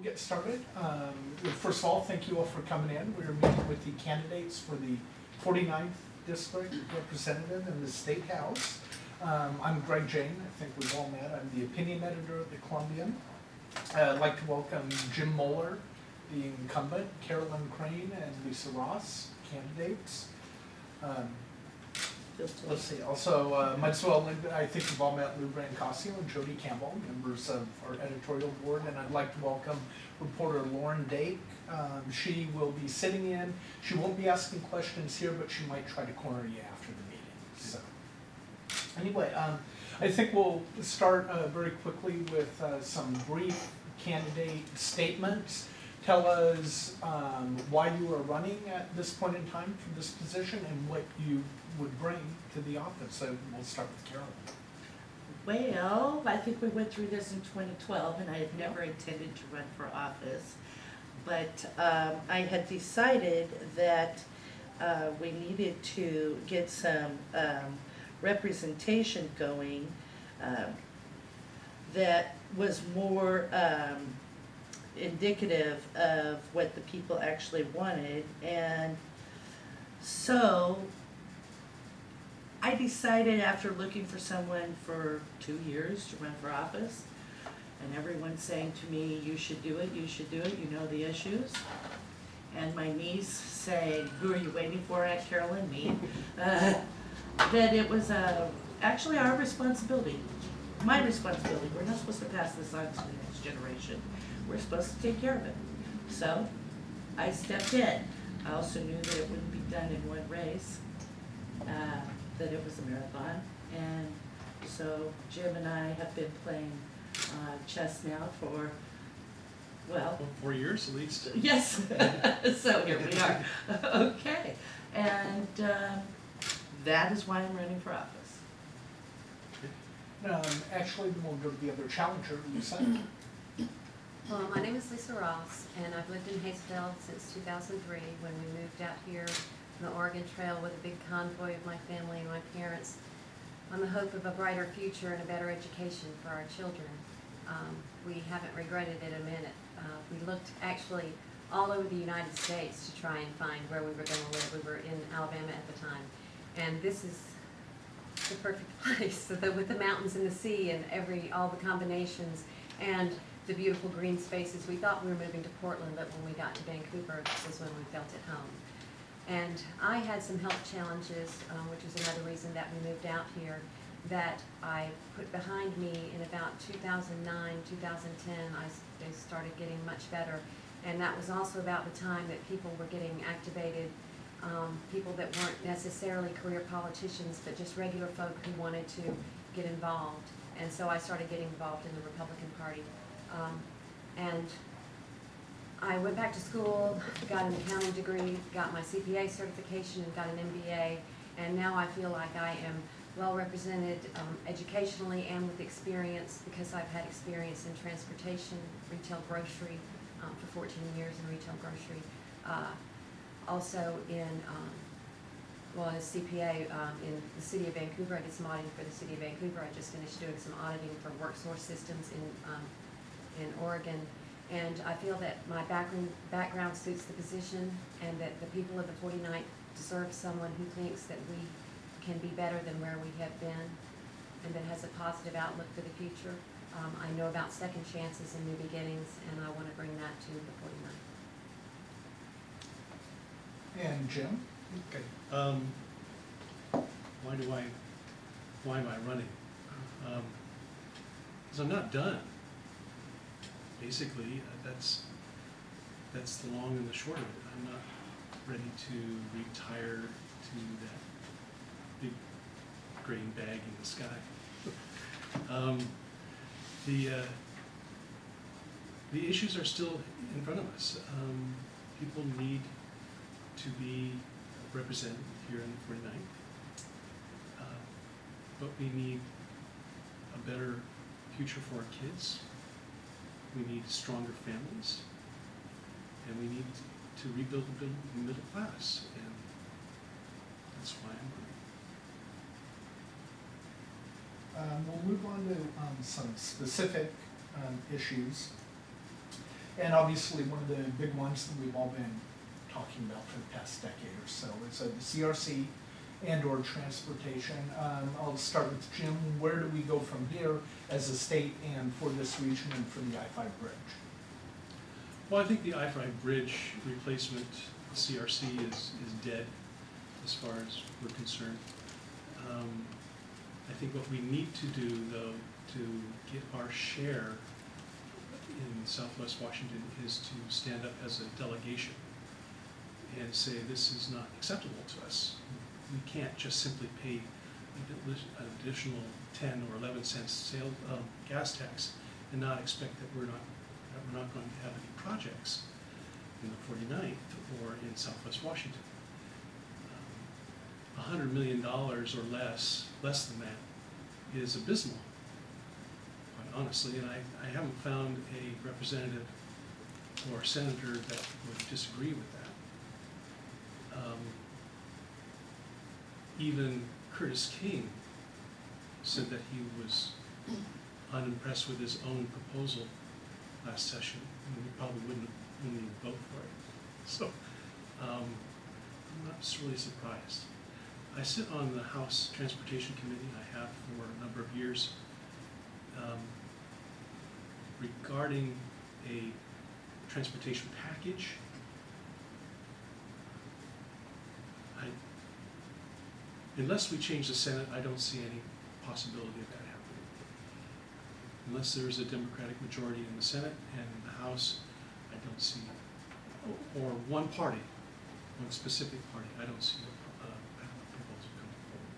we'll get started. First of all, thank you all for coming in. We're meeting with the candidates for the 49th District Representative in the State House. I'm Greg Jane. I think we've all met. I'm the opinion editor of the Columbian. I'd like to welcome Jim Moeller, the incumbent, Carolyn, Crain, and Lisa Ross, candidates. Let's see, also, might as well, I think we've all met Lou Brancasio and Jody Campbell, members of our editorial board, and I'd like to welcome reporter Lauren Dake. She will be sitting in. She won't be asking questions here, but she might try to corner you after the meeting. So, anyway, I think we'll start very quickly with some brief candidate statements. Tell us why you are running at this point in time for this position and what you would bring to the office. So we'll start with Carolyn. Well, I think we went through this in 2012, and I had never intended to run for office. But I had decided that we needed to get some representation going that was more indicative of what the people actually wanted. And so I decided, after looking for someone for 2 years to run for office, and everyone saying to me, you should do it, you know the issues. And my niece saying, who are you waiting for, Aunt Carolyn? Me. That it was actually our responsibility, my responsibility. We're not supposed to pass this on to the next generation. We're supposed to take care of it. So I stepped in. I also knew that it wouldn't be done in one race, that it was a marathon. And so Jim and I have been playing chess now for, well, 4 years at least. yes. So here we are. Okay. And that is why I'm running for office. Actually, then we'll go to the other challenger, Lisa. Well, my name is Lisa Ross, and I've lived in Hayesville since 2003 when we moved out here on the Oregon Trail with a big convoy of my family and my parents on the hope of a brighter future and a better education for our children. We haven't regretted it a minute. We looked actually all over the United States to try and find where we were going to live. We were in Alabama at the time, and this is the perfect place. So with the mountains and the sea and all the combinations and the beautiful green spaces. We thought we were moving to Portland, but when we got to Vancouver was when we felt at home. And I had some health challenges, which is another reason that we moved out here, that I put behind me in about 2009, 2010. They started getting much better. And that was also about the time that people were getting activated, people that weren't necessarily career politicians, but just regular folk who wanted to get involved. And so I started getting involved in the Republican Party. And I went back to school, got an accounting degree, got my CPA certification, and got an MBA, and now I feel like I am well represented educationally and with experience, because I've had experience in transportation, retail grocery, for 14 years in retail grocery. Also in, as CPA in the city of Vancouver. I did some auditing for the city of Vancouver. I just finished doing some auditing for WorkSource Systems in Oregon. And I feel that my background suits the position, and that the people of the 49th deserve someone who thinks that we can be better than where we have been, and that has a positive outlook for the future. I know about second chances and new beginnings, and I want to bring that to the 49th. And Jim? Okay. Why am I running? Because I'm not done. Basically, that's the long and the short of it. I'm not ready to retire to that big grain bag in the sky. The issues are still in front of us. People need to be represented here in the 49th, but we need a better future for our kids. We need stronger families, and we need to rebuild the middle class, and that's why I'm running. We'll move on to some specific issues. And obviously, one of the big ones that we've all been talking about for the past decade or so is the CRC and/or transportation. I'll start with Jim. Where do we go from here as a state and for this region and for the I-5 bridge? Well, I think the I-5 bridge replacement, CRC, is dead as far as we're concerned. I think what we need to do, though, to get our share in Southwest Washington is to stand up as a delegation and say this is not acceptable to us. We can't just simply pay an additional 10 or 11 cents gas tax and not expect that we're not going to have any projects in the 49th or in Southwest Washington. $100 million or less than that, is abysmal, quite honestly, and I haven't found a representative or senator that would disagree with that. Even Curtis King said that he was unimpressed with his own proposal last session, and he probably wouldn't even vote for it. So I'm not really surprised. I sit on the House Transportation Committee. I have for a number of years. Regarding a transportation package, unless we change the Senate, I don't see any possibility of that happening. Unless there is a Democratic majority in the Senate and in the House, I don't see, or one party, one specific party, I don't see a proposal coming forward.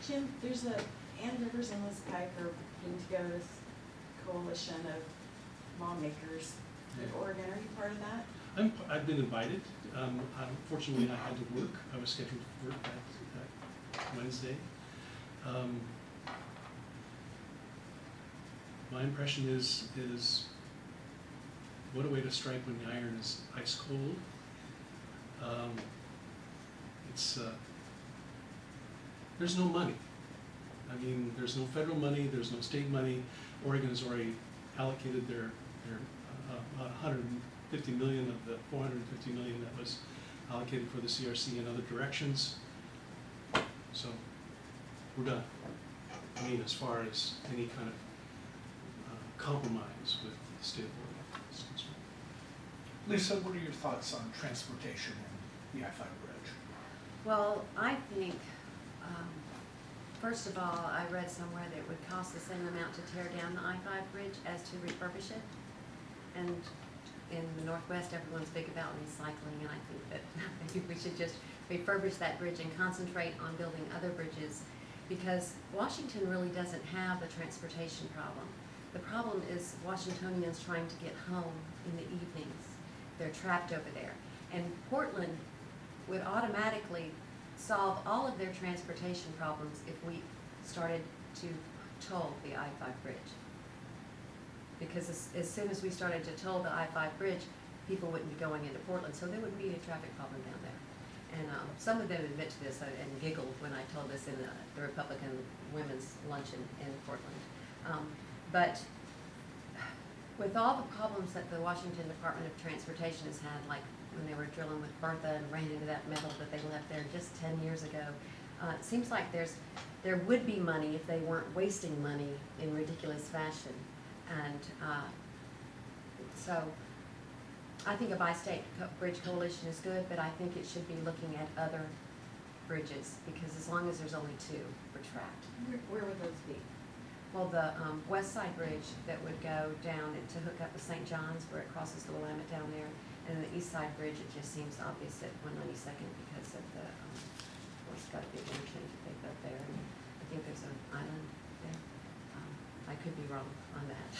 Jim, there's Ann Rivers and Liz Pike are putting together this coalition of lawmakers in Oregon. Are you part of that? I've been invited. Unfortunately, I had to work. I was scheduled to work that Wednesday. My impression is what a way to strike when the iron is ice cold. There's no money. I mean, there's no federal money. There's no state money. Oregon has already allocated their about 150 million of the 450 million that was allocated for the CRC in other directions. So we're done. I mean, as far as any kind of compromise with the state of Oregon is concerned. Lisa, what are your thoughts on transportation and the I-5 bridge? Well, I think, first of all, I read somewhere that it would cost the same amount to tear down the I-5 bridge as to refurbish it. And in the Northwest, everyone's big about recycling, and I think that maybe we should just refurbish that bridge and concentrate on building other bridges, because Washington really doesn't have the transportation problem. The problem is Washingtonians trying to get home in the evenings. They're trapped over there. And Portland would automatically solve all of their transportation problems if we started to toll the I-5 bridge. Because as soon as we started to toll the I-5 bridge, people wouldn't be going into Portland, so there wouldn't be a traffic problem down there. And some of them admit to this and giggled when I told this in the Republican Women's Luncheon in Portland. But with all the problems that the Washington Department of Transportation has had, like when they were drilling with Bertha and ran into that metal that they left there just 10 years ago, it seems like there would be money if they weren't wasting money in ridiculous fashion. And so I think a bi-state bridge coalition is good, but I think it should be looking at other bridges, because as long as there's only two, we're trapped. Where would those be? Well, the west side bridge that would go down to hook up with St. John's where it crosses the Willamette down there, and the east side bridge, it just seems obvious at 192nd because of the, well, it's got a big interchange that they built there, and I think there's an island there. I could be wrong on that,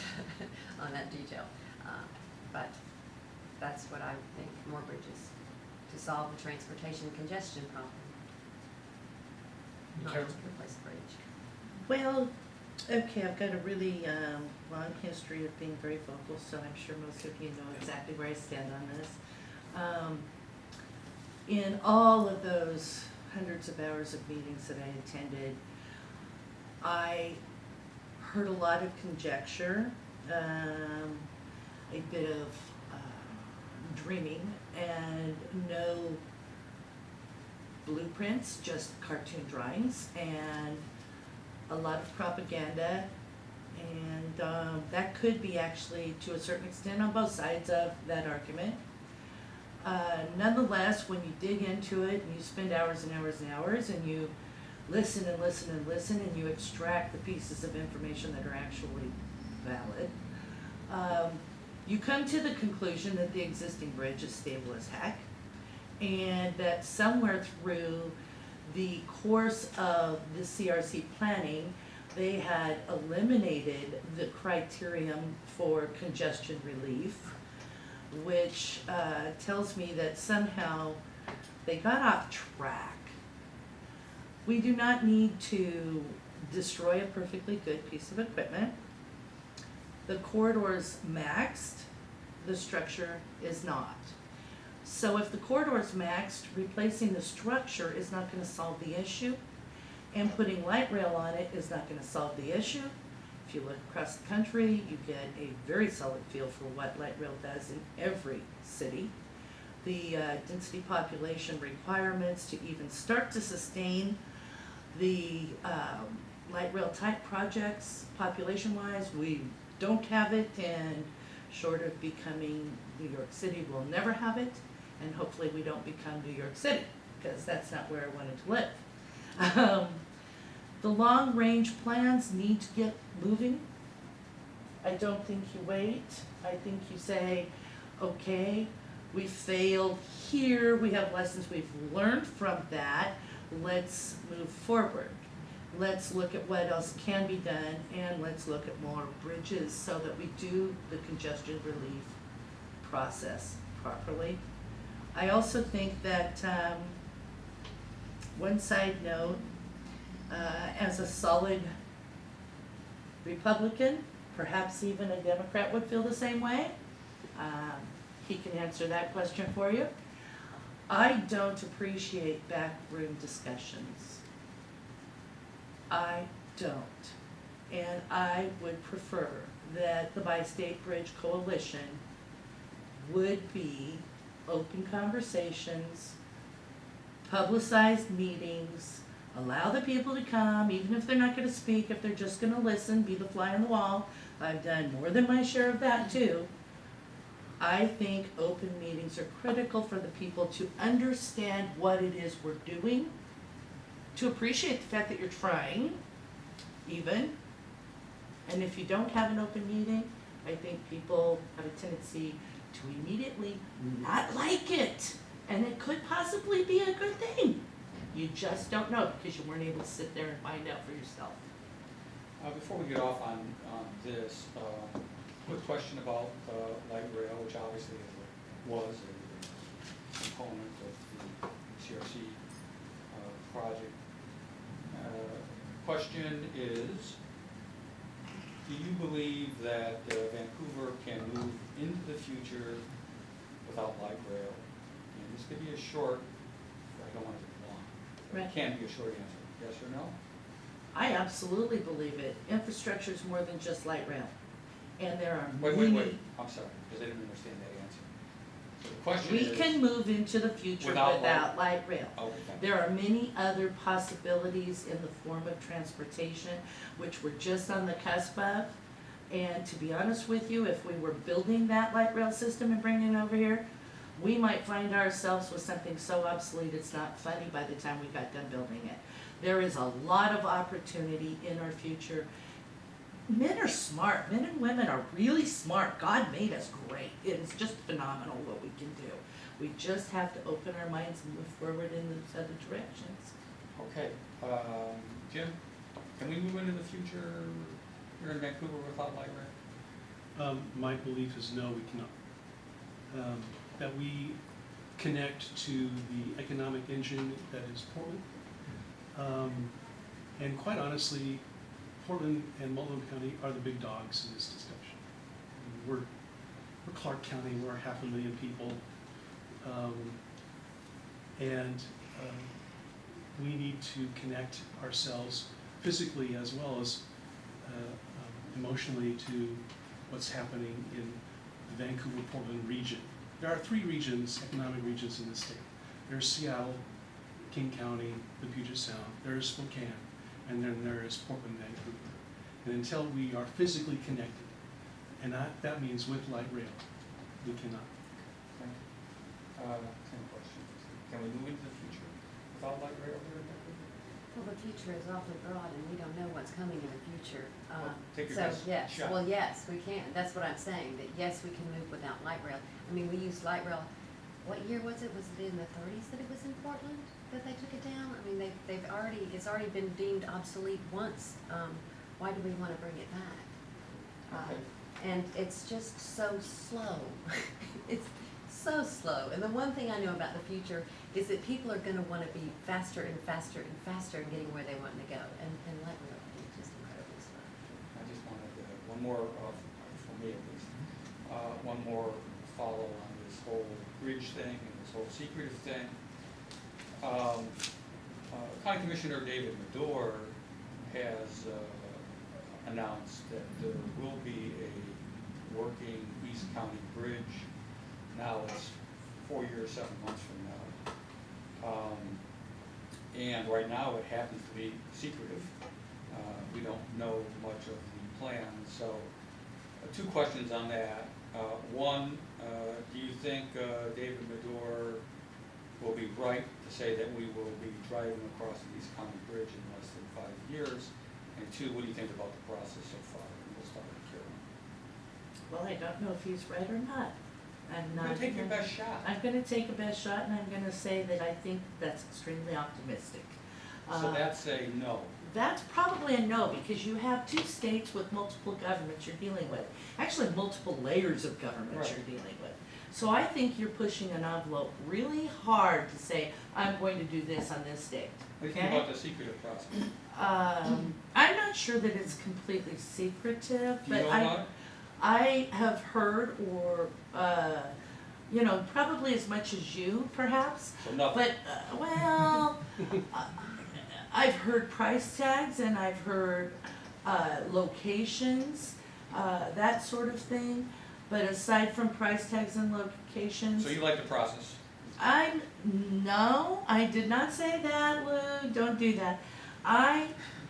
on that detail, but that's what I think, more bridges to solve the transportation congestion problem, not Carolyn? just replace the bridge. Well, okay, I've got a really long history of being very vocal, so I'm sure most of you know exactly where I stand on this. In all of those hundreds of hours of meetings that I attended, I heard a lot of conjecture. I bit of dreaming and no blueprints, just cartoon drawings and a lot of propaganda. And that could be actually, to a certain extent, on both sides of that argument. Nonetheless, when you dig into it and you spend hours and hours and hours and you listen and listen and listen and you extract the pieces of information that are actually valid, you come to the conclusion that the existing bridge is stable as heck, and that somewhere through the course of the CRC planning, they had eliminated the criterion for congestion relief, which tells me that somehow they got off track. We do not need to destroy a perfectly good piece of equipment. The corridor's maxed, the structure is not. So if the corridor's maxed, replacing the structure is not gonna solve the issue, and putting light rail on it is not gonna solve the issue. If you look across the country, you get a very solid feel for what light rail does in every city. The density population requirements to even start to sustain the light rail type projects population-wise, we don't have it, and short of becoming New York City, we'll never have it, and hopefully we don't become New York City, because that's not where I wanted to live. The long-range plans need to get moving. I don't think you wait. I think you say, okay, we failed here, we have lessons we've learned from that, let's move forward. Let's look at what else can be done, and let's look at more bridges so that we do the congestion relief process properly. I also think that, one side note, as a solid Republican, perhaps even a Democrat would feel the same way. He can answer that question for you. I don't appreciate backroom discussions. I don't. And I would prefer that the Bi-State Bridge Coalition would be open conversations, publicized meetings, allow the people to come, even if they're not gonna speak, if they're just gonna listen, be the fly on the wall. I've done more than my share of that too. I think open meetings are critical for the people to understand what it is we're doing, to appreciate the fact that you're trying, even. And if you don't have an open meeting, I think people have a tendency to immediately not like it. And it could possibly be a good thing. You just don't know because you weren't able to sit there and find out for yourself. Before we get off on this, quick question about light rail, which obviously was a component of the CRC project. Question is, do you believe that Vancouver can move into the future without light rail? And this could be a short, I don't want it to be long, but Right. it can be a short answer, yes or no? I absolutely believe it. Infrastructure is more than just light rail. And there are Wait, many. I'm sorry, because I didn't understand that answer. So the question is. We can move into the future Without without light rail. Oh, okay. There are many other possibilities in the form of transportation, which we're just on the cusp of. And to be honest with you, if we were building that light rail system and bringing it over here, we might find ourselves with something so obsolete it's not funny by the time we got done building it. There is a lot of opportunity in our future. Men are smart. Men and women are really smart. God made us great. It is just phenomenal what we can do. We just have to open our minds and move forward in those other directions. Okay, Jim, can we move into the future here in Vancouver without light rail? My belief is no, we cannot. That we connect to the economic engine that is Portland. And quite honestly, Portland and Multnomah County are the big dogs in this discussion. I mean, we're Clark County, we're 500,000 people. We need to connect ourselves physically as well as emotionally to what's happening in the Vancouver-Portland region. There are 3 regions, economic regions in the state. There's Seattle, King County, the Puget Sound, there is Spokane, and then there is Portland, Vancouver. And until we are physically connected, and that means with light rail, we cannot. Same question. Can we move into the future without light rail here in Vancouver? Well, the future is awfully broad and we don't know what's coming in the future. Well, take your So, best yes, shot. well, yes, we can. That's what I'm saying, that yes, we can move without light rail. I mean, we used light rail, what year was it? Was it in the 30s that it was in Portland that they took it down? I mean, it's already been deemed obsolete once. Why do we want to bring it back? Okay. And it's just so slow. It's so slow. And the one thing I know about the future is that people are going to want to be faster and faster and faster in getting where they want to go. And light rail is just incredibly slow. I just wanted one more, for me at least, one more follow on this whole bridge thing and this whole secretive thing. County Commissioner David Medor has announced that there will be a working East County bridge. Now it's 4 years, 7 months from now. And right now it happens to be secretive. We don't know much of the plan. So 2 questions on that. One, do you think David Medor will be right to say that we will be driving across the East County Bridge in less than 5 years? And 2, what do you think about the process so far? And we'll start with Carolyn. Well, I don't know if he's right or not. I'm not. Take your best shot. I'm gonna take a best shot, and I'm gonna say that I think that's extremely optimistic. So that's a no. That's probably a no, because you have 2 states with multiple governments you're dealing with. Actually, multiple layers of governments Right. you're dealing with. So I think you're pushing an envelope really hard to say, I'm going to do this on this date. What do you think Okay? about the secretive process? I'm not sure that it's completely secretive, Do you but know about it? I have heard, or, probably as much as you, perhaps. So nothing. But, well, I've heard price tags and I've heard locations, that sort of thing. But aside from price tags and locations, So you like the process? no, I did not say that, Lou, don't do that. I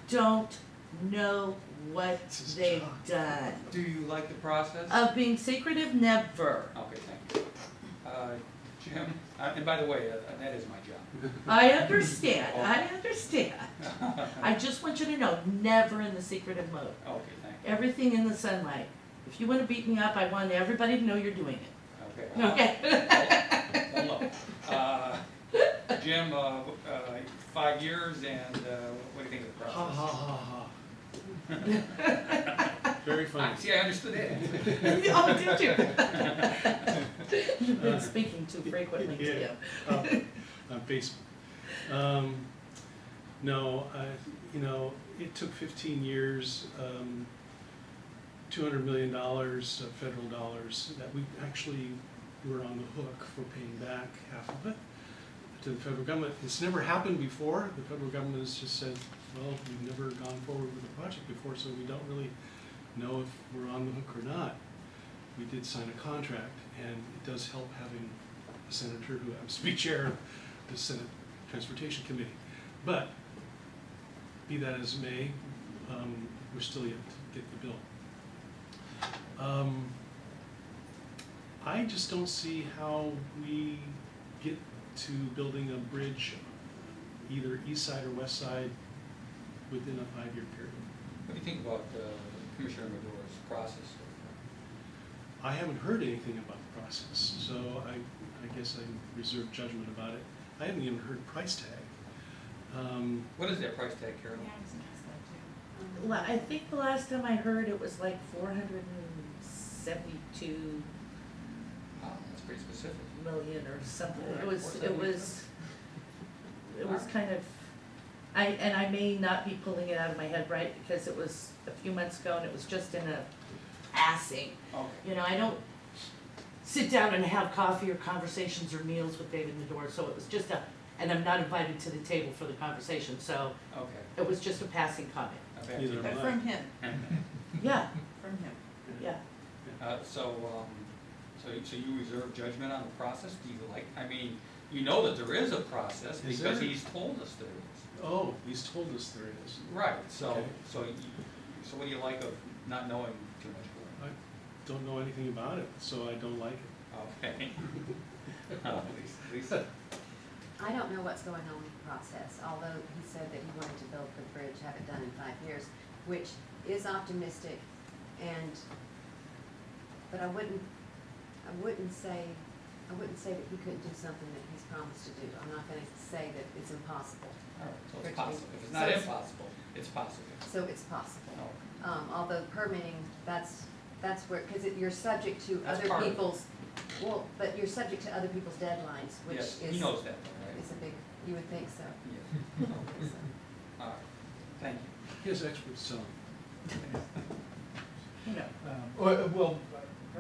don't know what It's his they've job. done. Do you like the process? Of being secretive, never. Okay, thank you. Jim, and by the way, that is my job. I understand. I just want you to know, never in the secretive mode. Okay, thank you. Everything in the sunlight. If you want to beat me up, I want everybody to know you're doing it. Okay. Okay? Well, look, Jim, 5 years, and what do you think of the Ha process? ha ha ha. Very funny. See, I understood it. Oh, did you? You've been speaking too frequently to Yeah. you. On Facebook. No, it took 15 years, $200 million of federal dollars that we actually were on the hook for paying back half of it to the federal government. It's never happened before. The federal government has just said, well, we've never gone forward with a project before, so we don't really know if we're on the hook or not. We did sign a contract, and it does help having a senator who happens to be chair of the Senate Transportation Committee. But be that as it may, we're still yet to get the bill. I just don't see how we get to building a bridge, either east side or west side, within a 5-year period. What do you think about Commissioner Medor's process so far? I haven't heard anything about the process, so I guess I reserve judgment about it. I haven't even heard price tag. What is that price tag, Carolyn? Yeah, I was gonna ask that too. Well, I think the last time I heard it was like 472 Wow, that's pretty specific. million or something. Alright, It was 472. kind of, I may not be pulling it out of my head right, because it was a few months ago and it was just in a passing. Okay. I don't sit down and have coffee or conversations or meals with David Medor, so it was just and I'm not invited to the table for the conversation, so Okay. it was just a passing comment. Okay. Neither But am I. from him, Yeah, from him. yeah. so you reserve judgment on the process? Do you like, I mean, you know that there is a process Is because there? he's told us there is. Oh, he's told us there is. Right, so, Okay. so what do you like of not knowing too much I don't know anything about it, so I don't like it. about it? Okay. Lisa? I don't know what's going on with the process, although he said that he wanted to build the bridge, have it done in 5 years, which is optimistic, but I wouldn't say that he couldn't do something that he's promised to do. I'm not gonna say that it's impossible. All right, so For it it's to be- possible. If it's so not it's- impossible, it's possible. So it's possible. Oh, Although permitting, that's where, because you're subject to That's other part of it. people's, well, but you're subject to other people's deadlines, which yes, is. he knows that, though, right? Is a big, you would think so. Yeah. Okay, so. All right, thank you. He has experts selling. You know, Well,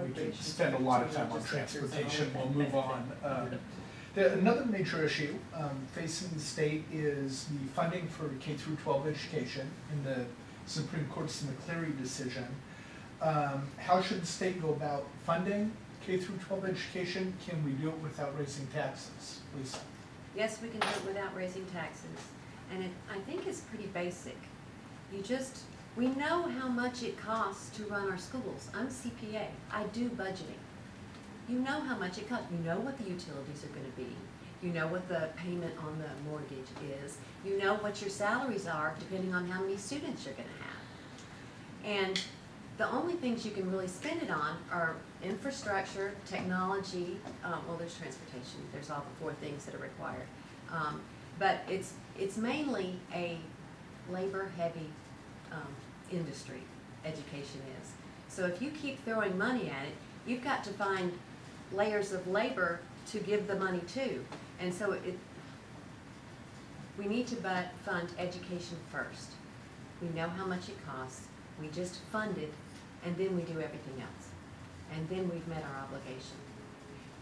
we could spend a lot of time on transportation, we'll move on. Another major issue facing the state is the funding for K through 12 education in the Supreme Court's McCleary decision. How should the state go about funding K through 12 education? Can we do it without raising taxes? Lisa? Yes, we can do it without raising taxes, and I think it's pretty basic. We know how much it costs to run our schools. I'm CPA, I do budgeting. You know how much it costs, you know what the utilities are gonna be, you know what the payment on the mortgage is, you know what your salaries are depending on how many students you're gonna have. And the only things you can really spend it on are infrastructure, technology, well, there's transportation, there's all the 4 things that are required. But it's mainly a labor-heavy industry, education is. So if you keep throwing money at it, you've got to find layers of labor to give the money to. And so we need to fund education first. We know how much it costs, we just fund it, and then we do everything else. And then we've met our obligation.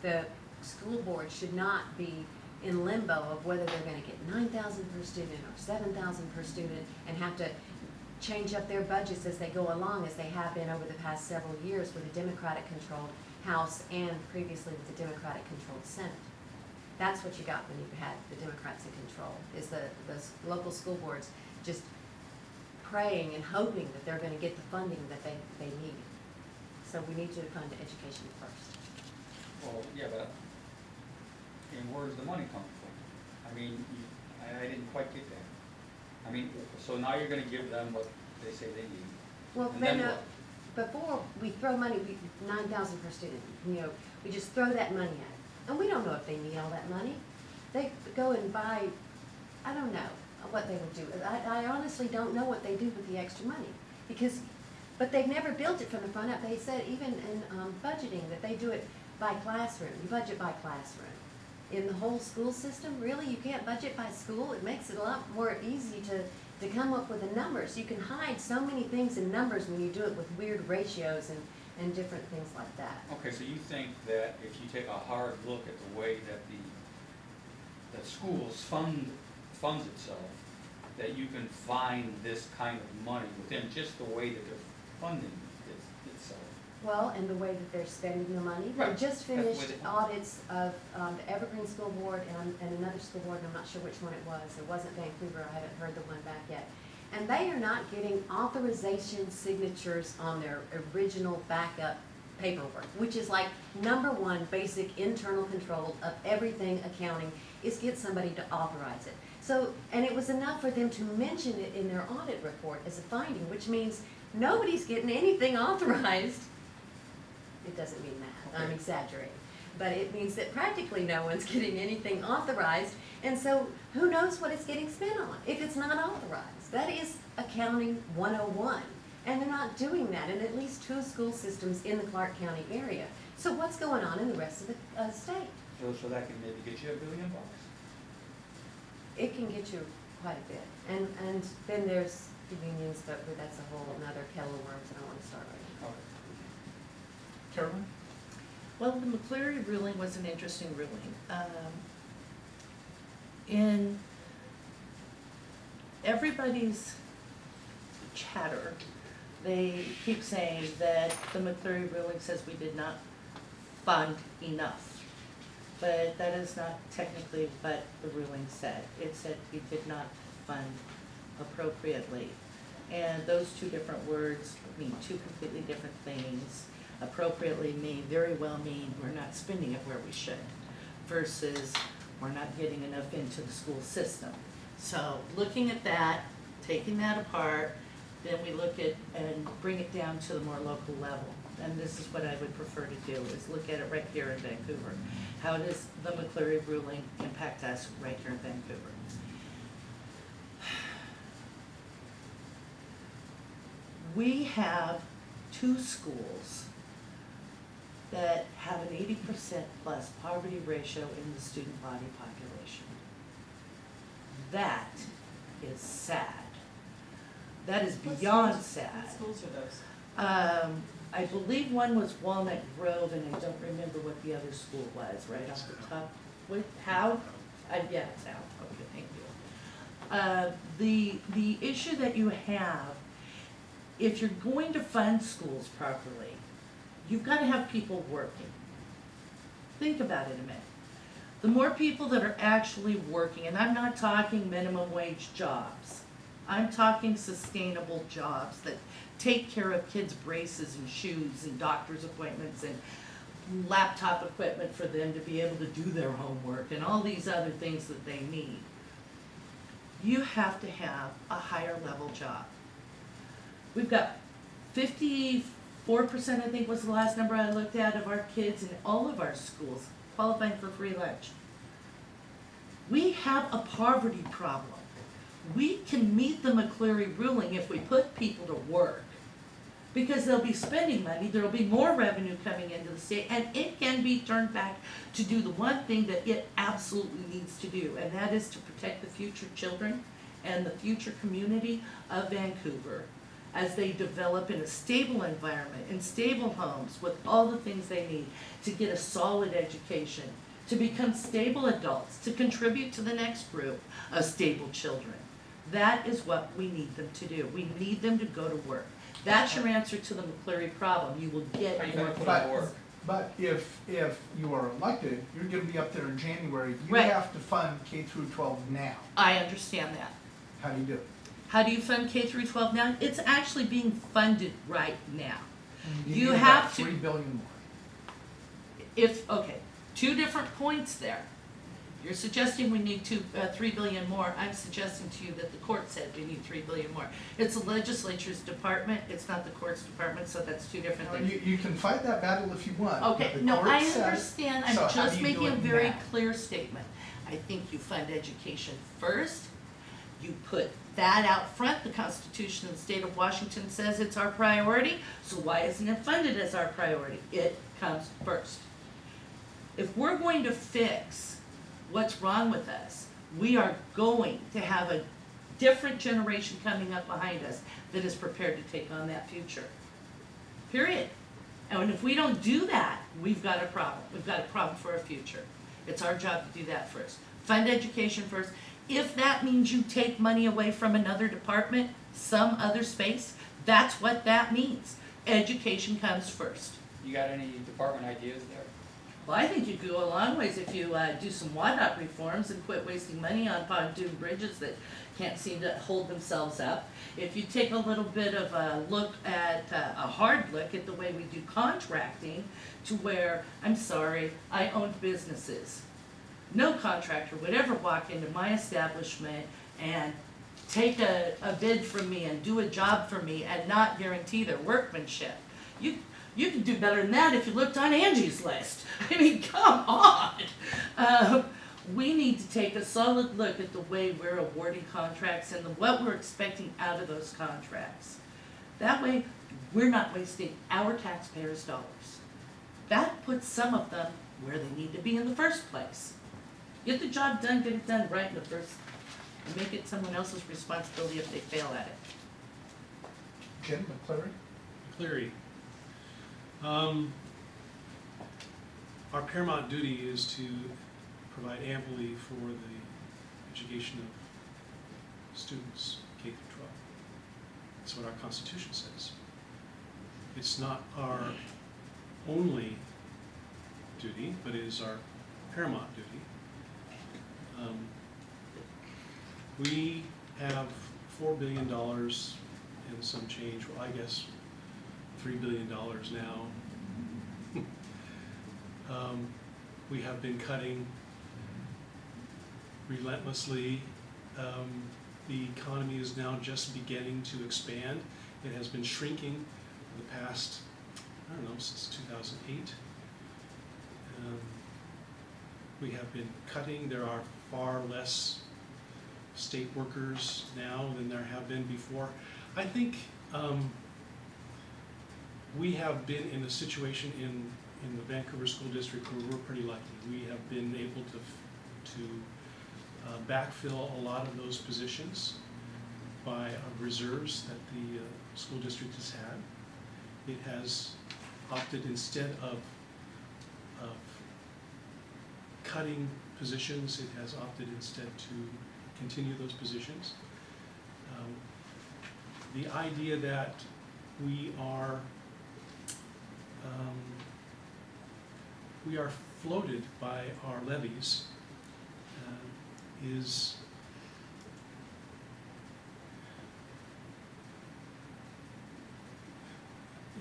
The school board should not be in limbo of whether they're gonna get 9,000 per student or 7,000 per student and have to change up their budgets as they go along, as they have been over the past several years with a Democratic-controlled House and previously with the Democratic-controlled Senate. That's what you got when you had the Democrats in control, is the local school boards just praying and hoping that they're gonna get the funding that they need. So we need to fund education first. Well, yeah, but, and where's the money coming from? I mean, I didn't quite get that. I mean, so now you're gonna give them what they say they need. Well, And then then, what? before we throw money, 9,000 per student, we just throw that money at it. And we don't know if they need all that money. They go and buy, I don't know what they would do. I honestly don't know what they do with the extra money. But they've never built it from the front up. They said even in budgeting that they do it by classroom. You budget by classroom. In the whole school system, really, you can't budget by school. It makes it a lot more easy to come up with the numbers. You can hide so many things in numbers when you do it with weird ratios and different things like that. Okay, so you think that if you take a hard look at the way that that schools funds itself, that you can find this kind of money within just the way that they're funding itself? Well, and the way that they're spending the money. Right. They just That's finished what it- audits of the Evergreen School Board and another school board, and I'm not sure which one it was. It wasn't Vancouver, I haven't heard the one back yet. And they are not getting authorization signatures on their original backup paperwork, which is like #1 basic internal control of everything accounting, is get somebody to authorize it. So, and it was enough for them to mention it in their audit report as a finding, which means nobody's getting anything authorized. It doesn't mean that, I'm Okay. exaggerating. But it means that practically no one's getting anything authorized, and so who knows what it's getting spent on if it's not authorized? That is accounting 101, and they're not doing that in at least 2 school systems in the Clark County area. So what's going on in the rest of the state? So that can maybe get you $1 billion. It can get you quite a bit, and then there's the unions, but that's a whole another kettle of worms, I don't want to start right now. Okay. Carolyn? well, the McCleary ruling was an interesting ruling. In everybody's chatter, they keep saying that the McCleary ruling says we did not fund enough. But that is not technically what the ruling said. It said we did not fund appropriately. And those two different words mean two completely different things. Appropriately very well mean we're not spending it where we should, versus we're not getting enough into the school system. So looking at that, taking that apart, then we look at and bring it down to the more local level. And this is what I would prefer to do, is look at it right here in Vancouver. How does the McCleary ruling impact us right here in Vancouver? We have 2 schools that have an 80% plus poverty ratio in the student body population. That is sad. That is beyond sad. What schools are those? I believe one was Walnut Grove, and I don't remember what the other school was, right off the top. How? Yeah, it's Hal. Okay, thank you. The issue that you have, if you're going to fund schools properly, you've got to have people working. Think about it a minute. The more people that are actually working, and I'm not talking minimum wage jobs, I'm talking sustainable jobs that take care of kids' braces and shoes and doctor's appointments and laptop equipment for them to be able to do their homework and all these other things that they need. You have to have a higher level job. We've got 54%, I think was the last number I looked at, of our kids in all of our schools qualifying for free lunch. We have a poverty problem. We can meet the McCleary ruling if we put people to work, because they'll be spending money, there'll be more revenue coming into the state, and it can be turned back to do the one thing that it absolutely needs to do, and that is to protect the future children and the future community of Vancouver as they develop in a stable environment, in stable homes, with all the things they need to get a solid education, to become stable adults, to contribute to the next group of stable children. That is what we need them to do. We need them to go to work. That's your answer to the McCleary problem. You will get How you more gonna put people. it to work? But if you are elected, you're gonna be up there in January, you Right. have to fund K through 12 now. I understand that. How do you do it? How do you fund K through 12 now? It's actually being funded right now. You need have about to- 3 billion more. Okay, 2 different points there. You're suggesting we need 3 billion more. I'm suggesting to you that the court said we need 3 billion more. It's the legislature's department, it's not the court's department, so that's 2 different Now, things. you can fight that battle if you want. but Okay, the no, court I said- understand, so I'm how just do you do making a it very now? clear statement. I think you fund education first, you put that out front, the Constitution of the state of Washington says it's our priority, so why isn't it funded as our priority? It comes first. If we're going to fix what's wrong with us, we are going to have a different generation coming up behind us that is prepared to take on that future. Period. And if we don't do that, we've got a problem. We've got a problem for our future. It's our job to do that first. Fund education first. If that means you take money away from another department, some other space, that's what that means. Education comes first. You got any department ideas there? Well, I think you go a long ways if you do some WADOT reforms and quit wasting money on pontoon bridges that can't seem to hold themselves up. If you take a little bit of a look at, a hard look at the way we do contracting, to where, I'm sorry, I owned businesses. No contractor would ever walk into my establishment and take a bid from me and do a job for me and not guarantee their workmanship. You can do better than that if you looked on Angie's List. I mean, come on. We need to take a solid look at the way we're awarding contracts and what we're expecting out of those contracts. That way, we're not wasting our taxpayers' dollars. That puts some of them where they need to be in the first place. Get the job done, get it done right in the first, and make it someone else's responsibility if they fail at it. Jim McCleary? Cleary. Our paramount duty is to provide amply for the education of students K through 12. That's what our Constitution says. It's not our only duty, but it is our paramount duty. We have $4 billion and some change, well, I guess $3 billion now. We have been cutting relentlessly. The economy is now just beginning to expand. It has been shrinking for the past, I don't know, since 2008. We have been cutting. There are far less state workers now than there have been before. I think we have been in a situation in the Vancouver School District where we're pretty lucky. We have been able to backfill a lot of those positions by reserves that the school district has had. It has opted, instead of cutting positions, it has opted instead to continue those positions. The idea that we are floated by our levies is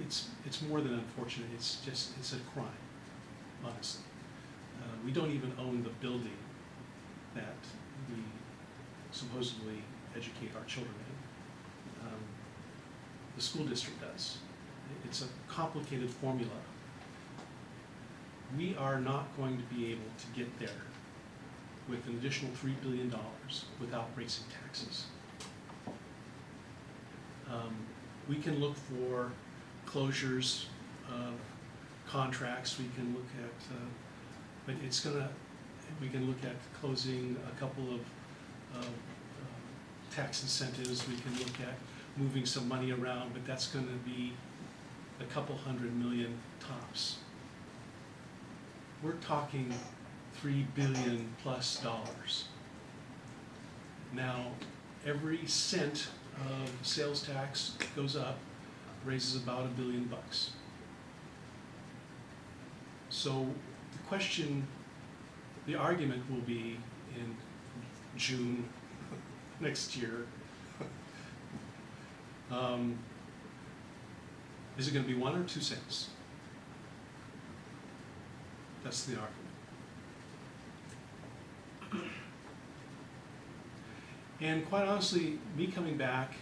it's more than unfortunate. It's a crime, honestly. We don't even own the building that we supposedly educate our children in. The school district does. It's a complicated formula. We are not going to be able to get there with an additional $3 billion without raising taxes. We can look for closures of contracts. We can look at, but we can look at closing a couple of tax incentives. We can look at moving some money around, but that's going to be a couple $100 million tops. We're talking $3 billion plus. Now, every cent of sales tax goes up, raises about $1 billion. So the question, the argument will be in June next year. Is it going to be 1 or 2 cents? That's the argument. And quite honestly, me coming back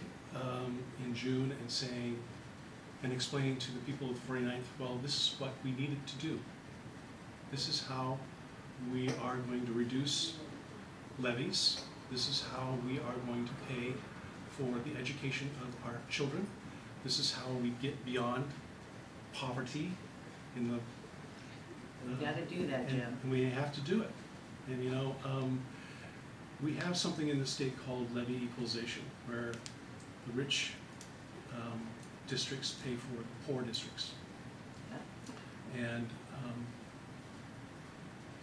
in June and saying, and explaining to the people of the 49th, well, this is what we needed to do. This is how we are going to reduce levies. This is how we are going to pay for the education of our children. This is how we get beyond poverty in the We gotta do that, Jim. and we have to do it. And you know, we have something in the state called levy equalization, where the rich districts pay for the poor districts. And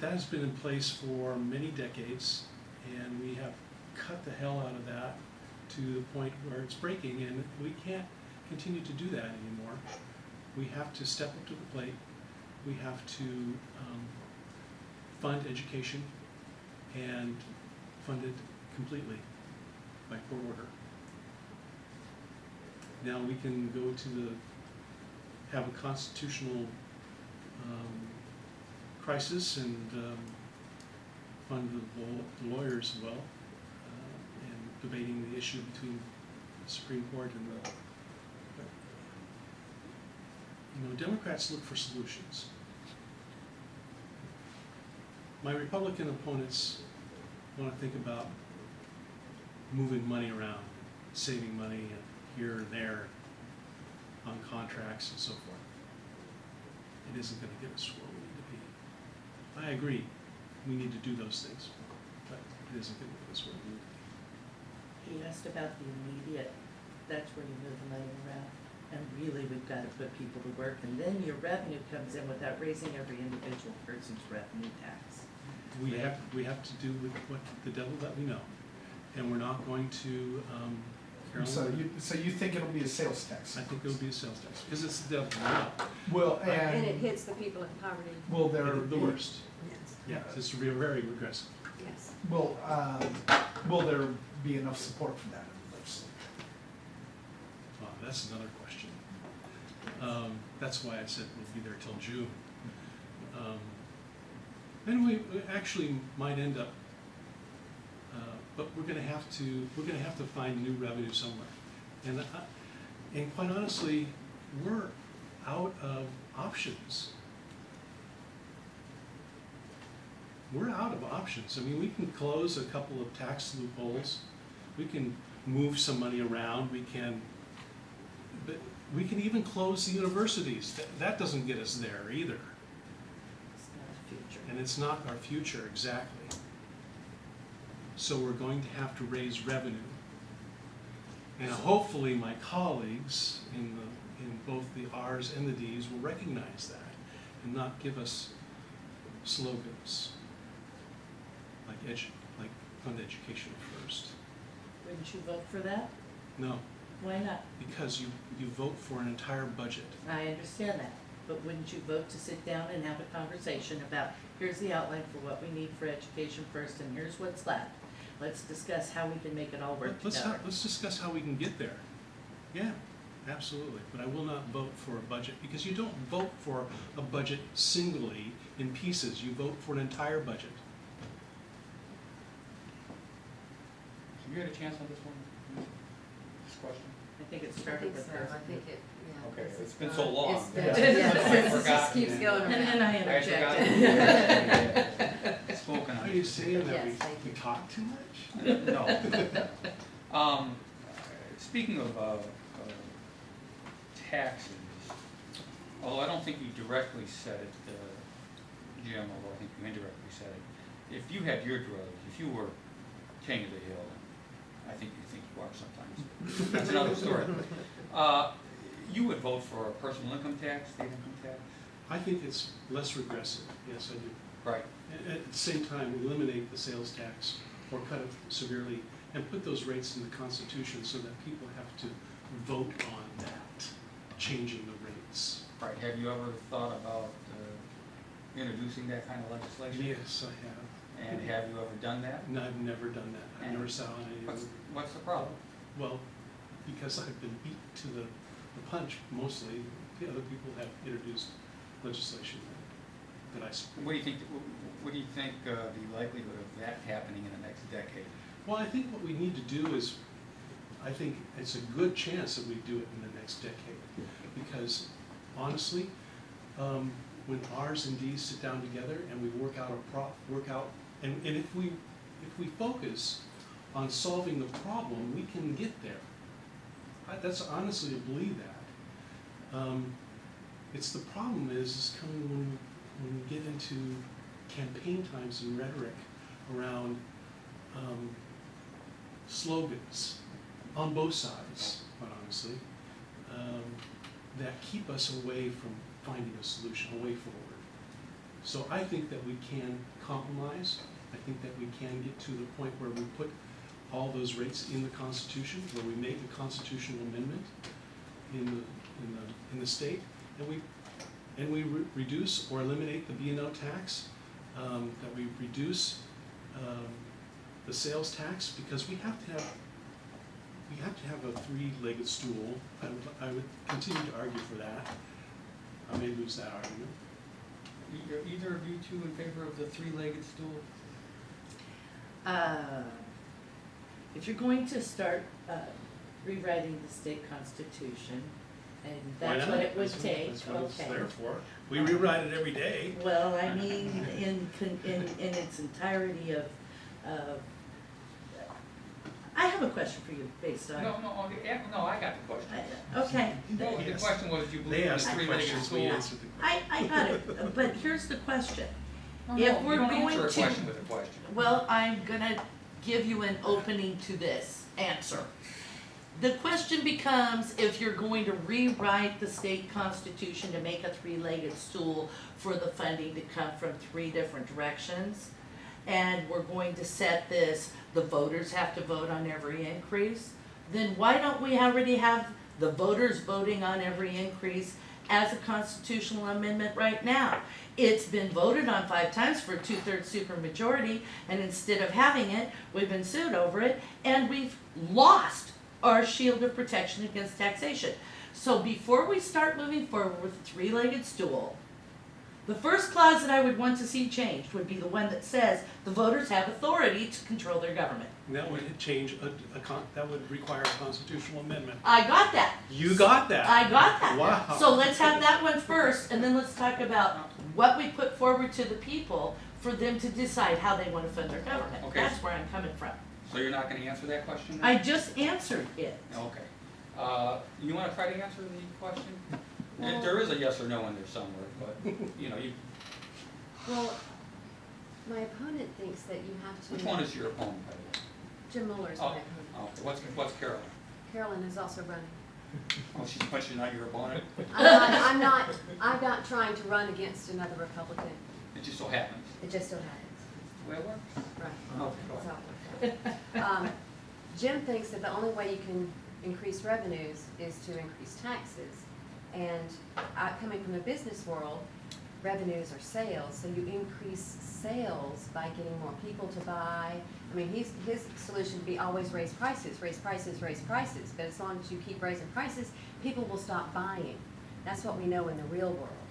that has been in place for many decades, and we have cut the hell out of that to the point where it's breaking, and we can't continue to do that anymore. We have to step up to the plate. We have to fund education and fund it completely by court order. Now we can go to have a constitutional crisis and fund the lawyers as well, and debating the issue between the Supreme Court and the. You know, Democrats look for solutions. My Republican opponents want to think about moving money around, saving money here and there on contracts and so forth. It isn't going to get us where we need to be. I agree, we need to do those things, but it isn't going to get us where we need to be. He asked about the immediate, that's where you move the money around. And really, we've got to put people to work, and then your revenue comes in without raising every individual person's revenue tax. We have to do with what the devil that we know, and we're not going to Carolyn? So you think it'll be a sales tax? I think it'll be a sales tax, because it's the devil now. Well, And it and hits the people in poverty, will there The worst. yes, Yeah, it's very regressive. yes. will there be enough support for that in the legislature? That's another question. That's why I said we'll be there till June. And we actually might end up, but we're gonna have to find new revenue somewhere. And quite honestly, we're out of options. We're out of options. I mean, we can close a couple of tax loopholes. We can move some money around. But we can even close the universities. That doesn't get us there either. It's not a future. And it's not our future exactly. So we're going to have to raise revenue. And hopefully my colleagues in both the R's and the D's will recognize that and not give us slogans like fund education first. Wouldn't you vote for that? No, Why not? because you vote for an entire budget. I understand that, but wouldn't you vote to sit down and have a conversation about, here's the outline for what we need for education first, and here's what's left. Let's discuss how we can make it all work together. Let's discuss how we can get there. Yeah, absolutely. But I will not vote for a budget, because you don't vote for a budget singly in pieces. You vote for an entire budget. Have you had a chance on this one, this question? I think it I started think with so, this. I think it, yeah. Okay, this it's is been not- so long. It's been, Yeah. yeah, I it forgot. just keeps going around. And I I forgot. interjected. Spoken on. Are you saying that Yes, thank we you. talk too much? No. Speaking of taxes, although I don't think you directly said it, Jim, although I think you indirectly said it, if you had your druthers, if you were king of the hill, I think you are sometimes, that's another story. You would vote for a personal income tax, state income tax? I think it's less regressive. Yes, I do. Right. At the same time, eliminate the sales tax or cut it severely and put those rates in the Constitution so that people have to vote on that, changing the rates. Right, have you ever thought about introducing that kind of legislation? Yes, I have. And have you ever done that? And I've never done that. I never saw any. What's the problem? Well, because I've been beat to the punch mostly. The other people have introduced legislation that I support. What do you think the likelihood of that happening in the next decade? Well, I think what we need to do is, I think it's a good chance that we do it in the next decade. Because honestly, when R's and D's sit down together and we work out and if we focus on solving the problem, we can get there. That's honestly to believe that. It's the problem is coming when we get into campaign times and rhetoric around slogans on both sides, quite honestly, that keep us away from finding a solution, a way forward. So I think that we can compromise. I think that we can get to the point where we put all those rates in the Constitution, where we make a constitutional amendment in the state, and we reduce or eliminate the B&O tax, that we reduce the sales tax, because we have to have a three-legged stool. I would continue to argue for that. I may lose that argument. Are either of you two in favor of the three-legged stool? If you're going to start rewriting the state constitution, and Why that's not? what it would That's take, That's what it's okay. there for. We rewrite it every day. Well, I mean, in its entirety of, I have a question for you based on. No, I got the question. Okay. No, the Yes. question was, do you They believe in the asked the three-legged questions, we stool? answered the questions. I got it, but here's the question. No, If no, we're you don't going answer a to- question with a question. Well, I'm gonna give you an opening to this answer. The question becomes, if you're going to rewrite the state constitution to make a three-legged stool for the funding to come from three different directions, and we're going to set this, the voters have to vote on every increase, then why don't we already have the voters voting on every increase as a constitutional amendment right now? It's been voted on 5 times for a 2/3 supermajority, and instead of having it, we've been sued over it, and we've lost our shield of protection against taxation. So before we start moving forward with a 3-legged stool, the first clause that I would want to see changed would be the one that says the voters have authority to control their government. And that would change that would require a constitutional amendment. I got that. You got that? I got that. Wow. So let's have that one first, and then let's talk about what we put forward to the people for them to decide how they want to fund their government. Okay. That's where I'm coming from. So you're not gonna answer that question then? I just answered it. Okay. You wanna try to answer the question? Well- There is a yes or no in there somewhere, but, you know, Well, my opponent thinks that you have to. which one is your opponent, by the way? Jim Moeller is Oh, my opponent. okay, what's Carolyn? Carolyn is also running. Oh, she's not your opponent? I'm not trying to run against another Republican. It just so happens. It just so happens. The way it works. Right. Oh, That's how it works out. Jim thinks that the only way you can increase revenues is to increase taxes. And coming from the business world, revenues are sales, so you increase sales by getting more people to buy. I mean, his solution would be always raise prices, raise prices, raise prices. But as long as you keep raising prices, people will stop buying. That's what we know in the real world.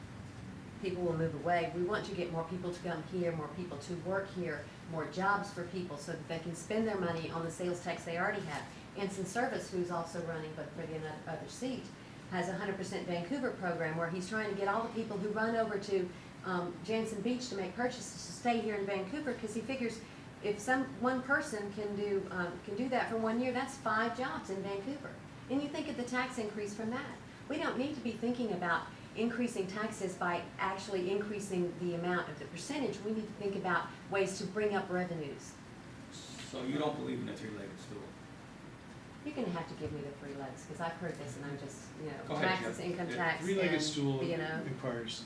People will move away. We want to get more people to come here, more people to work here, more jobs for people so that they can spend their money on the sales tax they already have. Anson Service, who's also running but for the other seat, has a 100% Vancouver program where he's trying to get all the people who run over to Jansen Beach to make purchases to stay here in Vancouver, because he figures if one person can do that for 1 year, that's 5 jobs in Vancouver. And you think of the tax increase from that. We don't need to be thinking about increasing taxes by actually increasing the amount of the percentage. We need to think about ways to bring up revenues. So you don't believe in a 3-legged stool? You're gonna have to give me the 3 legs, because I've heard this and I'm just, Go ahead, taxes, Jim. income Yeah, tax, and Three-legged stool B&O. requires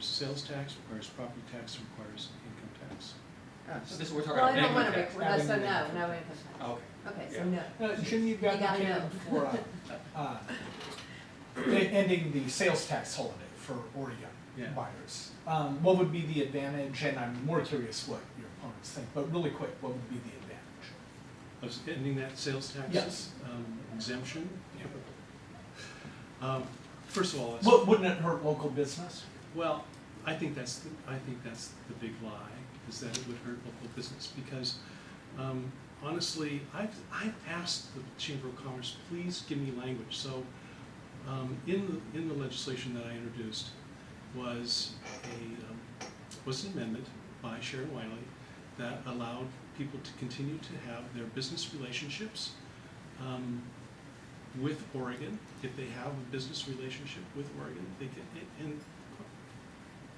sales tax, requires property tax, requires income tax. So this, we're talking Well, I about don't wanna, income tax. so no income tax. Okay. Okay, so Yeah. no. Jim, you've got You gotta advocated for ending the sales tax holiday for Oregon Yeah. buyers. What would be the advantage, and I'm more curious what your opponents think, but really quick, what would be the advantage? Of ending that sales tax Yes. exemption? First of all, Wouldn't it hurt local business? well, I think that's the big lie, is that it would hurt local business, because honestly, I've asked the Chamber of Commerce, please give me language. So in the legislation that I introduced was an amendment by Sharon Wiley that allowed people to continue to have their business relationships with Oregon. If they have a business relationship with Oregon, they can, and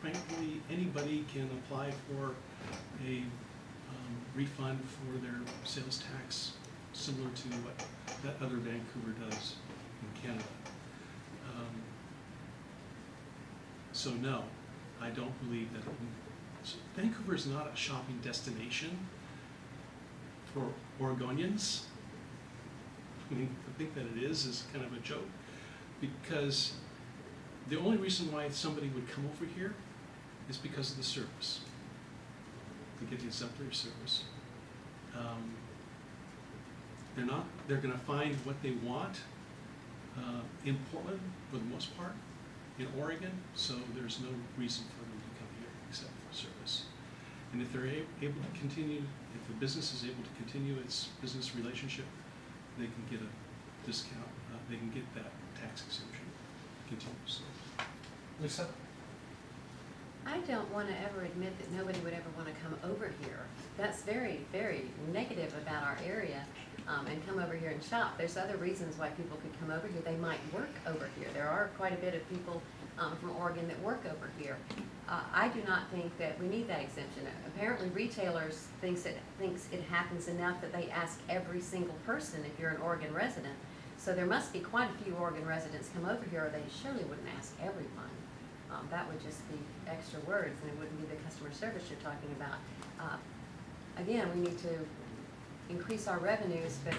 frankly, anybody can apply for a refund for their sales tax, similar to what that other Vancouver does in Canada. So no, I don't believe that Vancouver is not a shopping destination for Oregonians. I mean, to think that it is kind of a joke, because the only reason why somebody would come over here is because of the service. To get the exemplary service. They're gonna find what they want in Portland for the most part, in Oregon, so there's no reason for them to come here except for service. And if they're able to continue, if the business is able to continue its business relationship, they can get a discount, they can get that tax exemption continuously. Lisa? I don't want to ever admit that nobody would ever want to come over here. That's very, very negative about our area, and come over here and shop. There's other reasons why people could come over here. They might work over here. There are quite a bit of people from Oregon that work over here. I do not think that we need that exemption. Apparently retailers thinks it happens enough that they ask every single person if you're an Oregon resident. So there must be quite a few Oregon residents come over here, or they surely wouldn't ask everyone. That would just be extra words, and it wouldn't be the customer service you're talking about. Again, we need to increase our revenues, but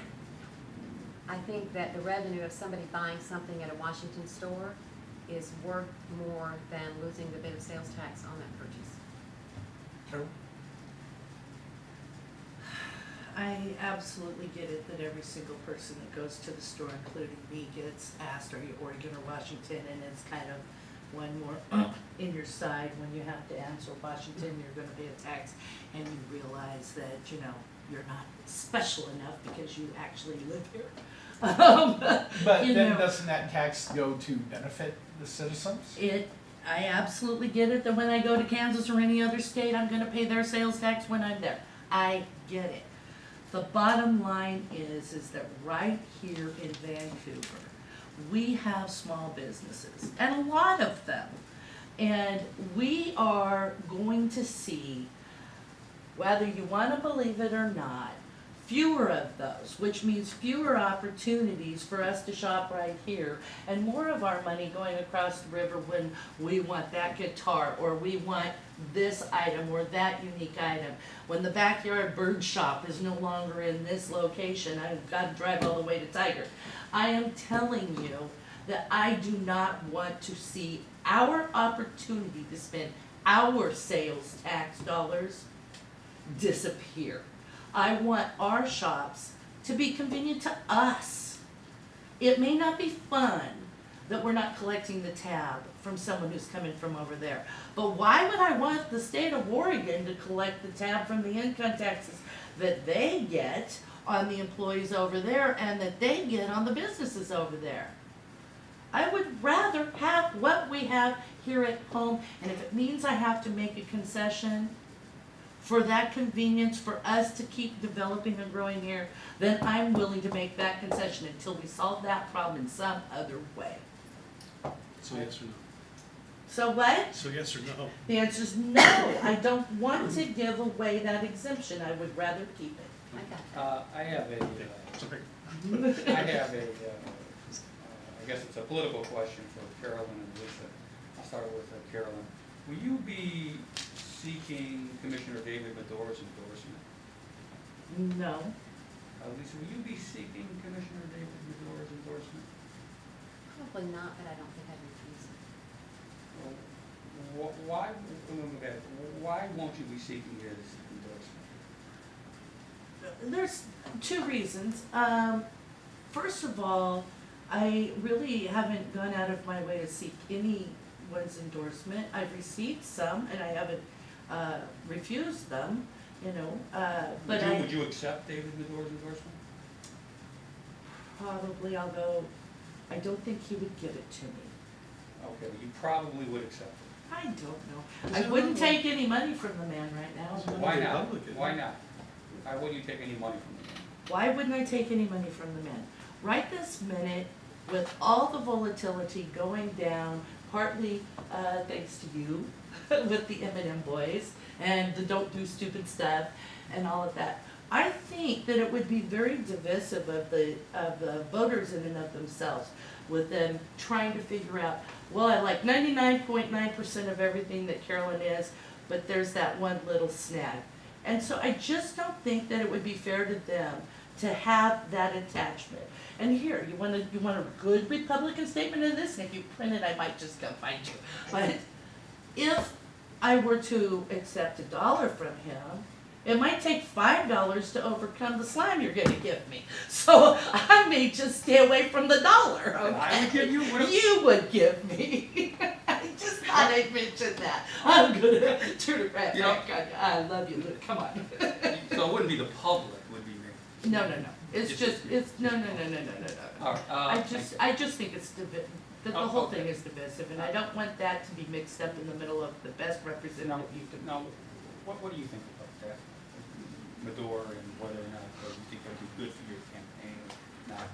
I think that the revenue of somebody buying something at a Washington store is worth more than losing the bit of sales tax on that purchase. Carol? I absolutely get it that every single person that goes to the store, including me, gets asked, are you Oregon or Washington? And it's kind of one more in your side when you have to answer Washington, you're gonna pay a tax, and you realize that, you know, you're not special enough because you actually live here. But You then know. doesn't that tax go to benefit the citizens? I absolutely get it that when I go to Kansas or any other state, I'm gonna pay their sales tax when I'm there. I get it. The bottom line is that right here in Vancouver, we have small businesses, and a lot of them. And we are going to see, whether you wanna believe it or not, fewer of those, which means fewer opportunities for us to shop right here, and more of our money going across the river when we want that guitar, or we want this item or that unique item. When the backyard bird shop is no longer in this location, I've got to drive all the way to Tiger. I am telling you that I do not want to see our opportunity to spend our sales tax dollars disappear. I want our shops to be convenient to us. It may not be fun that we're not collecting the tab from someone who's coming from over there, but why would I want the state of Oregon to collect the tab from the income taxes that they get on the employees over there and that they get on the businesses over there? I would rather have what we have here at home, and if it means I have to make a concession for that convenience for us to keep developing and growing here, then I'm willing to make that concession until we solve that problem in some other way. So yes or no? So what? So yes or no? The answer is no. I don't want to give away that exemption. I would rather keep it. I got that. I have a, Sorry. I guess it's a political question for Carolyn and Lisa. I'll start with Carolyn. Will you be seeking Commissioner David Medor's endorsement? No. Lisa, will you be seeking Commissioner David Medor's endorsement? Probably not, but I don't think I'd refuse it. Why won't you be seeking his endorsement? There's two reasons. First of all, I really haven't gone out of my way to seek anyone's endorsement. I've received some, and I haven't refused them, you know, but Would you accept David Medor's endorsement? probably, although I don't think he would give it to me. Okay, well, you probably would accept it. I don't know. Is I it wouldn't not- take any money from the man right now. Is it Why not? Republican. Why not? Why wouldn't you take any money from him? Why wouldn't I take any money from the man? Right this minute, with all the volatility going down, partly thanks to you, with the M&M boys, and the don't do stupid stuff, and all of that, I think that it would be very divisive of the voters in and of themselves, with them trying to figure out, well, I like 99.9% of everything that Carolyn is, but there's that one little snag. And so I just don't think that it would be fair to them to have that attachment. And here, you want a good Republican statement of this? And if you print it, I might just come find you. But if I were to accept $1 from him, it might take $5 to overcome the slime you're gonna give me. So I may just stay away from the $1, okay? I would give you what- You would give me. I just thought I'd mention that. I'm gonna turn it right You know- back on you. I love you, Luke, come on. So it wouldn't be the public, it would be me. No. It's Just- just, it's, no. All right, I just think it's the Oh, whole okay. thing is divisive, and I don't want that to be mixed up in the middle of the best representative you can. Now, what do you think about that, Medor, and whether or not you think that would be good for your campaign or not?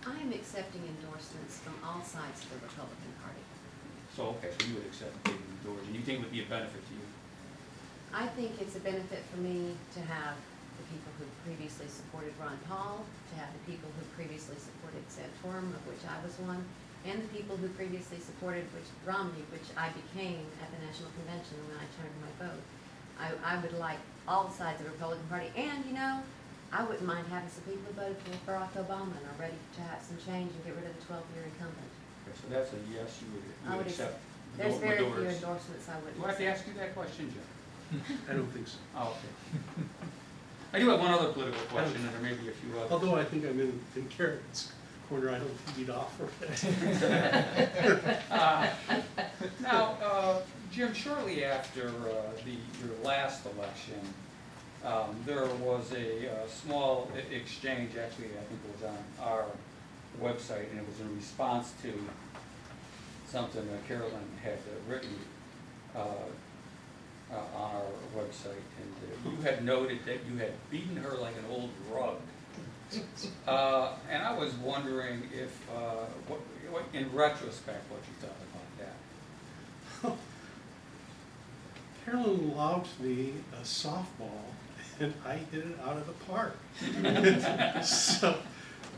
I am accepting endorsements from all sides of the Republican Party. So, okay, so you would accept David Medor, and you think it would be a benefit to you? I think it's a benefit for me to have the people who previously supported Ron Paul, to have the people who previously supported Santorum, of which I was one, and the people who previously supported Romney, which I became at the National Convention when I turned my vote. I would like all sides of the Republican Party, and you know, I wouldn't mind having some people who voted for Barack Obama and are ready to have some change and get rid of the 12-year incumbent. Okay, so that's a yes, you I would would accept. There's very few Medor's- endorsements I wouldn't. Do I have to accept. ask you that question, Jim? I don't think so. Oh, okay. I do have one other political question, and there may be a few others. Although I think I'm in Carolyn's corner, I don't think he'd offer it. Now, Jim, shortly after your last election, there was a small exchange, actually, I think it was on our website, and it was in response to something that Carolyn had written on our website, and you had noted that you had beaten her like an old rug. And I was wondering if, what, in retrospect, what you thought about that. Carolyn lobbed me a softball, and I hit it out of the park.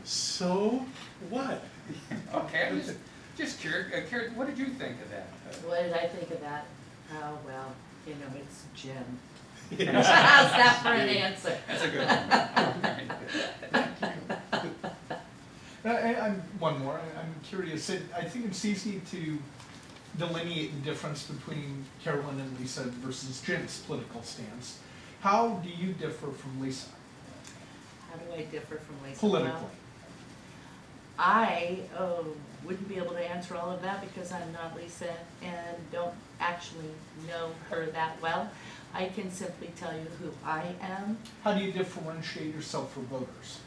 So what? Okay, I'm just curious, Karen, what did you think of that? What did I think of that? Oh, well, you know, it's Jim. Yes. How's that for an answer? That's a good one. I'm one more. I'm curious. I think it's easy to delineate the difference between Carolyn and Lisa versus Jim's political stance. How do you differ from Lisa How do I differ from Lisa? politically? Well, I wouldn't be able to answer all of that because I'm not Lisa and don't actually know her that well. I can simply tell you who I am. How do you differentiate yourself for voters?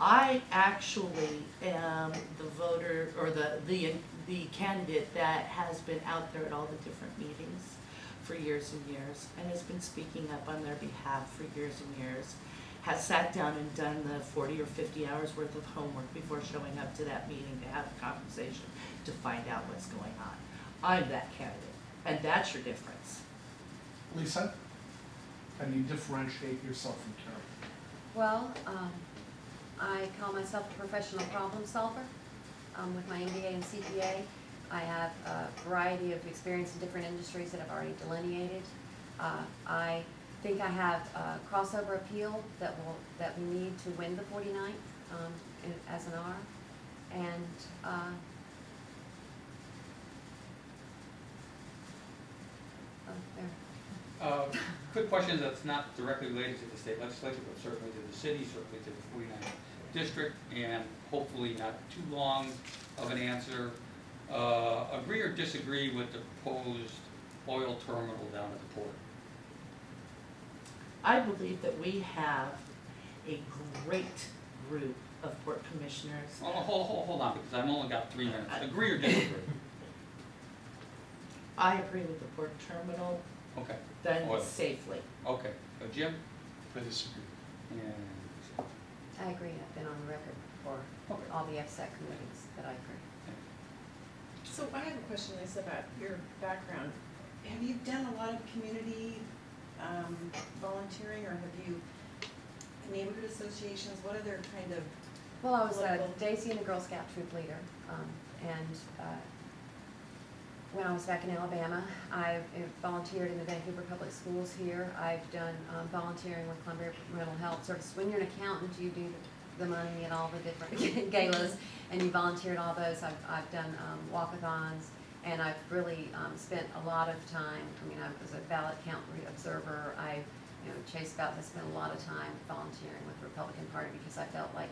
I actually am the voter or the candidate that has been out there at all the different meetings for years and years and has been speaking up on their behalf for years and years. Has sat down and done the 40 or 50 hours worth of homework before showing up to that meeting to have a conversation to find out what's going on. I'm that candidate, and that's your difference. Lisa, how do you differentiate yourself from Carolyn? Well, I call myself a professional problem solver with my MBA and CPA. I have a variety of experience in different industries that I've already delineated. I think I have a crossover appeal that we need to win the 49th as an R. And there. Quick question that's not directly related to the state legislature, but certainly to the city, certainly to the 49th district, and hopefully not too long of an answer. Agree or disagree with the proposed oil terminal down at the port? I believe that we have a great group of port commissioners. Hold on, because I've only got 3 minutes. Agree or disagree? I agree with the port terminal Okay. done Oil. safely. Okay. Jim? I disagree. And I agree. I've been on the record for Okay. all the FSAC committees that I agree. So I have a question, Lisa, about your background. Have you done a lot of community volunteering, or have you neighborhood associations? What other kind of? Well, I was Political. Daisy and a Girl Scout troop leader, and when I was back in Alabama, I volunteered in the Vancouver Public Schools here. I've done volunteering with Columbia Mental Health Service. When you're an accountant, you do the money and all the different galas, and you volunteer at all those. I've done walkathons, and I've really spent a lot of time. I mean, I was a ballot count observer. I chased ballots. I spent a lot of time volunteering with the Republican Party because I felt like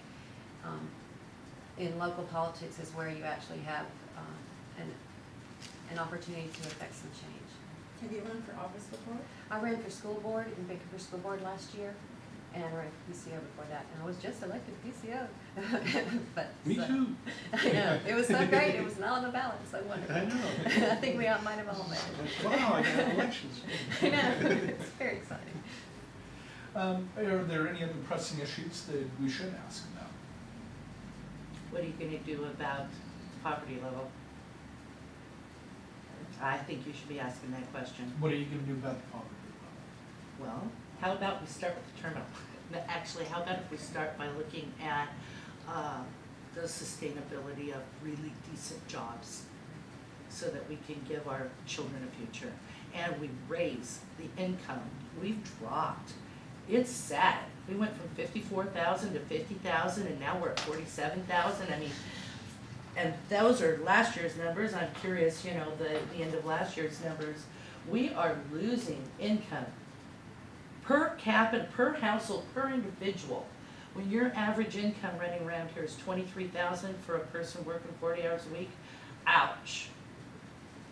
in local politics is where you actually have an opportunity to affect some change. Have you run for office before? I ran for school board in Vancouver School Board last year, and I ran for PCO before that, and I was just elected PCO. But Me too. I know, it was so great. It was not on the ballot, so wonderful. I know. I think we all might have all made it. Wow, I got elections. I know, it's very exciting. Are there any other pressing issues that we should ask about? What are you gonna do about poverty level? I think you should be asking that question. What are you going to do about the poverty level? Well, how about we start with the terminal? Actually, how about if we start by looking at the sustainability of really decent jobs so that we can give our children a future, and we raise the income. We've dropped It's sad. We went from 54,000 to 50,000 and now we're at 47,000. I mean, and those are last year's numbers. I'm curious, you know, the end of last year's numbers. We are losing income per capita, per household, per individual. When your average income running around here is 23,000 for a person working 40 hours a week, ouch.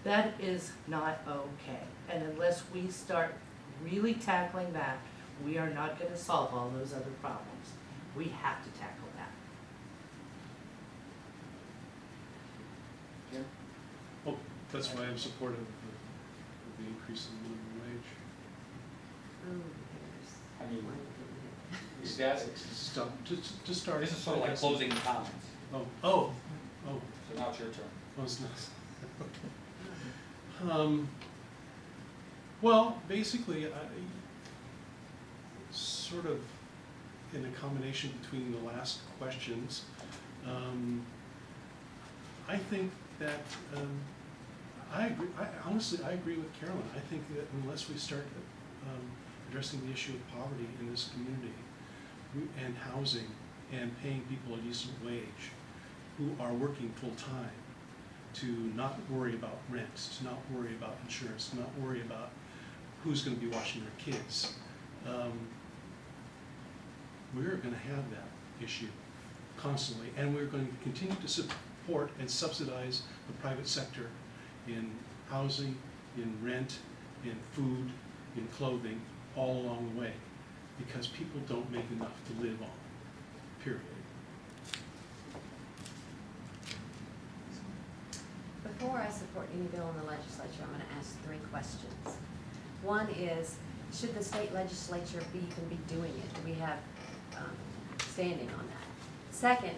That is not okay. And unless we start really tackling that, we are not going to solve all those other problems. We have to tackle that. Oh, that's why I'm supportive of the increase in the minimum wage. Oh, I mean, there's that's, Stop, to start. this is sort of like closing comments, Oh, so now it's your turn. oh, it's nice. Well, basically, sort of in a combination between the last questions, I think that, I agree, honestly, I agree with Carolyn. I think that unless we start addressing the issue of poverty in this community, and housing, and paying people a decent wage, who are working full-time, to not worry about rent, to not worry about insurance, to not worry about who's gonna be watching their kids, we're gonna have that issue constantly, and we're going to continue to support and subsidize the private sector in housing, in rent, in food, in clothing, all along the way, because people don't make enough to live on, period. Before I support any bill in the legislature, I'm gonna ask 3 questions. One is, should the state legislature even be doing it? Do we have standing on that? Second,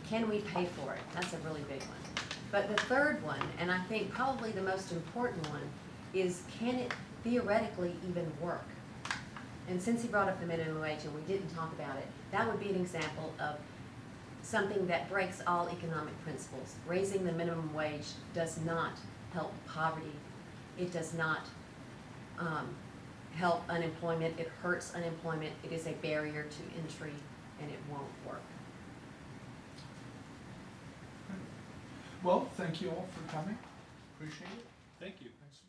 can we pay for it? That's a really big one. But the third one, and I think probably the most important one, is can it theoretically even work? And since he brought up the minimum wage and we didn't talk about it, that would be an example of something that breaks all economic principles. Raising the minimum wage does not help poverty. It does not help unemployment. It hurts unemployment. It is a barrier to entry, and it won't work. Well, thank you all for coming. Appreciate it. Thank you. Thanks.